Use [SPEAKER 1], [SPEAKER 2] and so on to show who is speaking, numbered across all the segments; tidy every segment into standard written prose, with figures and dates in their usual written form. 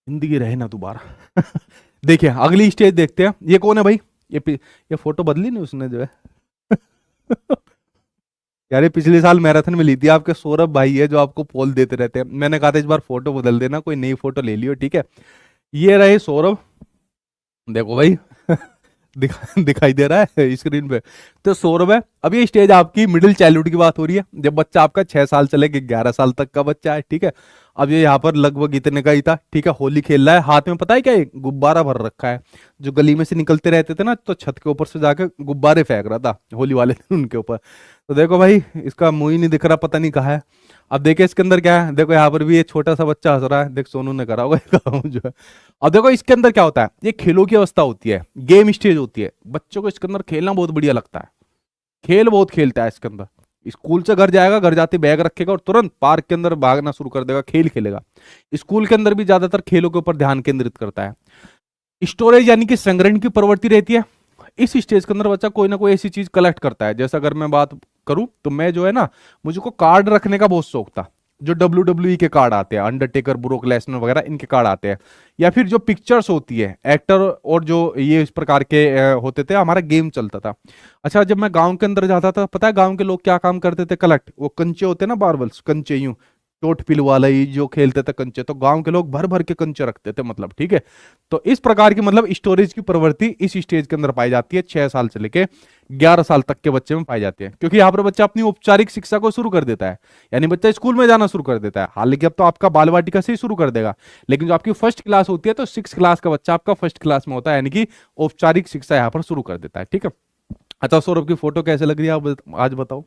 [SPEAKER 1] जिंदगी रहे ना दोबारा। देखिए अगली स्टेज देखते हैं, ये कौन है भाई? ये फोटो बदली नहीं उसने जो है। यार ये पिछले साल मैराथन में ली थी, आपके सौरभ भाई है जो आपको पोल देते रहते हैं। मैंने कहा था इस बार फोटो बदल देना, कोई नई फोटो ले लियो, ठीक है। ये रहे सौरभ, देखो भाई। दिखाई दे रहा है स्क्रीन पे? तो सौरभ है। अब ये स्टेज आपकी मिडिल चाइल्डहुड की बात हो रही है, जब बच्चा आपका 6 साल से लेके 11 साल तक का बच्चा है, ठीक है। अब ये यहाँ पर लगभग इतने का ही था, ठीक है। होली खेल रहा है, हाथ में पता है क्या है? गुब्बारा भर रखा है। जो गली में से निकलते रहते थे ना, तो छत के ऊपर से जाके गुब्बारे फेंक रहा था होली वाले दिन उनके ऊपर। तो देखो भाई, इसका मुंह ही नहीं दिख रहा, पता नहीं कहाँ है। अब देखिए इसके अंदर क्या है, देखो यहाँ पर भी ये छोटा सा बच्चा हंस रहा है, देख सोनू ने करा होगा ये काम जो है। अब देखो इसके अंदर क्या होता है, ये खेलों की अवस्था होती है, गेम स्टेज होती है। बच्चों को इसके अंदर खेलना बहुत बढ़िया लगता है, खेल बहुत खेलता है इसके अंदर। स्कूल से घर जाएगा, घर जाते बैग रखेगा और तुरंत पार्क के अंदर भागना शुरू कर देगा, खेल खेलेगा। स्कूल के अंदर भी ज्यादातर खेलों के ऊपर ध्यान केंद्रित करता है। स्टोरेज यानी कि संग्रहण की प्रवृत्ति रहती है। इस स्टेज के अंदर बच्चा कोई ना कोई ऐसी चीज कलेक्ट करता है। जैसे अगर मैं बात करूं तो मैं जो है ना, मुझे को कार्ड रखने का बहुत शौक था। जो WWE के कार्ड आते हैं, अंडरटेकर, ब्रोक लेसनर वगैरह, इनके कार्ड आते हैं। या फिर जो पिक्चर्स होती है एक्टर, और जो ये इस प्रकार के होते थे, हमारा गेम चलता था। अच्छा, जब मैं गांव के अंदर जाता था, पता है गांव के लोग क्या काम करते थे? कलेक्ट, वो कंचे होते हैं ना, बारबल्स, कंचे यूं चोट पिल वाला ही जो खेलते थे कंचे, तो गांव के लोग भर भर के कंचे रखते थे, मतलब, ठीक है। तो इस प्रकार की मतलब स्टोरेज की प्रवृत्ति इस स्टेज के अंदर पाई जाती है, 6 साल से लेके 11 साल तक के बच्चे में पाई जाती है। क्योंकि यहाँ पर बच्चा अपनी औपचारिक शिक्षा को शुरू कर देता है, यानी बच्चा स्कूल में जाना शुरू कर देता है। हालांकि अब तो आपका बाल वाटिका से ही शुरू कर देगा, लेकिन जो आपकी फर्स्ट क्लास होती है, तो 6 क्लास का बच्चा आपका फर्स्ट क्लास में होता है, यानी कि औपचारिक शिक्षा यहाँ पर शुरू कर देता है, ठीक है। अच्छा, सौरभ की फोटो कैसे लग रही है आप आज बताओ?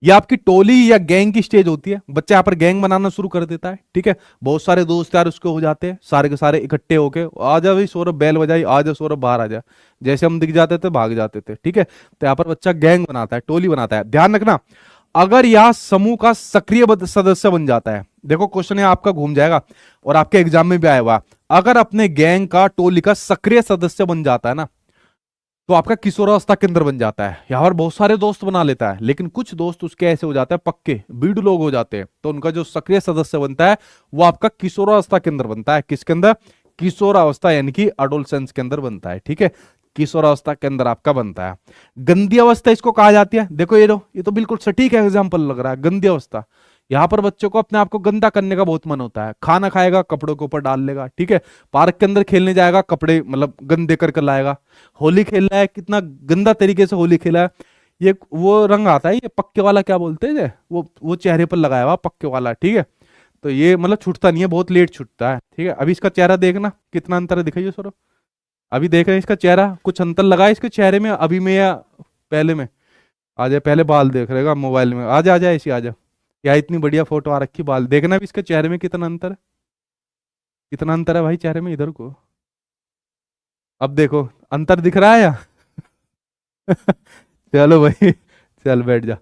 [SPEAKER 1] ये आपकी टोली या गैंग की स्टेज होती है, बच्चा यहाँ पर गैंग बनाना शुरू कर देता है, ठीक है। बहुत सारे दोस्त यार उसके हो जाते हैं, सारे के सारे इकट्ठे होके, आ जा भाई सौरभ, बैल बजाई, आ जा सौरभ, बाहर आ जा। जैसे हम दिख जाते थे भाग जाते थे, ठीक है। तो यहाँ पर बच्चा गैंग बनाता है, टोली बनाता है। ध्यान रखना, अगर यह समूह का सक्रिय सदस्य बन जाता है, देखो क्वेश्चन यहाँ आपका घूम जाएगा और आपके एग्जाम में भी आया हुआ, अगर अपने गैंग का, टोली का सक्रिय सदस्य बन जाता है ना, तो आपका किशोरावस्था केंद्र बन जाता है। यहाँ पर बहुत सारे दोस्त बना लेता है, लेकिन कुछ दोस्त उसके ऐसे हो जाते हैं, पक्के बीड़ लोग हो जाते हैं, तो उनका जो सक्रिय सदस्य बनता है वो आपका किशोरावस्था केंद्र बनता है। किसके अंदर? किशोरावस्था यानी कि अडोलसेंस के अंदर बनता है, ठीक है। किशोरावस्था के अंदर आपका बनता है। गंदी अवस्था इसको कहा जाती है। देखो ये तो बिल्कुल सटीक एग्जाम्पल लग रहा है, गंदी अवस्था। यहाँ पर बच्चों को अपने आप को गंदा करने का बहुत मन होता है। खाना खाएगा, कपड़ों के ऊपर डाल लेगा, ठीक है। पार्क के अंदर खेलने जाएगा, कपड़े मतलब गंदे कर लाएगा। होली खेल रहा है, कितना गंदा तरीके से होली खेला है। ये वो रंग आता है, ये पक्के वाला क्या बोलते हैं, वो चेहरे पर लगाया हुआ पक्के वाला, ठीक है। तो ये मतलब छूटता नहीं है, बहुत लेट छूटता है, ठीक है। अभी इसका चेहरा देखना कितना अंतर है, दिखाइए सर। अभी देख रहे हैं इसका चेहरा, कुछ अंतर लगा है इसके चेहरे में अभी में या पहले में? आ जाए, पहले बाल देख रहेगा मोबाइल में, आ जा ऐसी आ जा। क्या इतनी बढ़िया फोटो आ रखी, बाल देखना भी इसके चेहरे में कितना अंतर है, कितना अंतर है भाई चेहरे में, इधर को। अब देखो अंतर दिख रहा है या? चलो भाई, चल बैठ जा।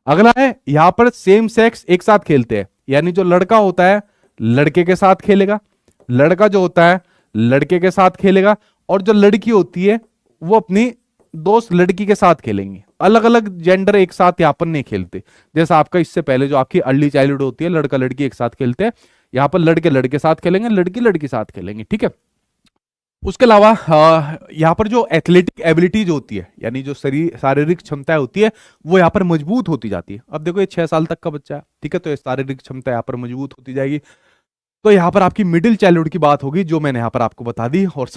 [SPEAKER 1] अगला है, यहां पर सेम सेक्स एक साथ खेलते हैं, यानी जो लड़का होता है लड़के के साथ खेलेगा, लड़का जो होता है लड़के के साथ खेलेगा, और जो लड़की होती है वो अपनी दोस्त लड़की के साथ खेलेंगे। अलग अलग जेंडर एक साथ यहाँ पर नहीं खेलते। जैसा आपका इससे पहले जो आपकी अर्ली चाइल्डहुड होती है, लड़का लड़की एक साथ खेलते हैं, यहाँ पर लड़के लड़के साथ खेलेंगे, लड़की लड़की साथ खेलेंगे, ठीक है। उसके अलावा यहाँ पर जो एथलेटिक एबिलिटीज होती है, यानी जो शरीर शारीरिक क्षमता होती है, वो यहाँ पर मजबूत होती जाती है। अब देखो ये 6 साल तक का बच्चा है, ठीक है, तो ये शारीरिक क्षमता यहाँ पर मजबूत होती जाएगी। तो यहाँ पर आपकी मिडिल चाइल्डहुड की बात होगी, जो मैंने यहाँ पर आपको बता दी। और